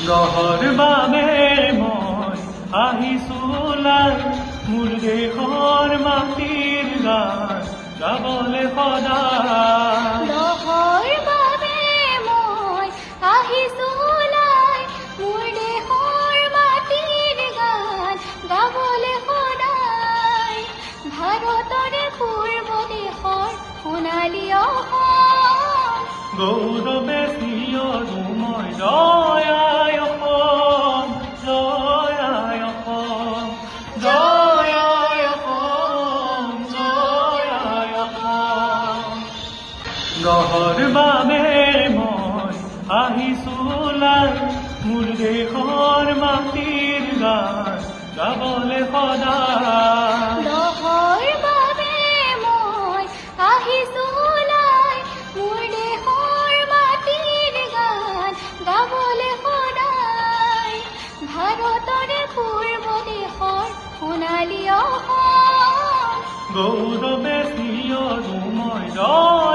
গহৰ বাবে মই আহিছো ওলাই মোৰ দেশৰ মাটিৰ গান গাবলৈ সদায়। গহৰ বাবে মই আহিছো ওলাই মোৰ দেশৰ মাটিৰ গান গাবলৈ সদায়। ভাৰতৰে পূৰ্ব দেশৰ সোণালী অসম গৌৰৱে চিঞৰো মই জয় আই অসম, জয় আই অসম, জয় আই অসম, জয় আই অসম। গহৰ বাবে মই আহিছো ওলাই মোৰ দেশৰ মাটিৰ গান গাবলৈ সদায়। গহৰ বাবে মই আহিছো ওলাই মোৰ দেশৰ মাটিৰ গান গাবলৈ সদায়। ভাৰতৰে পূৰ্ব দেশৰ সোণালী অসম গৌৰৱে চিঞৰো মই জয়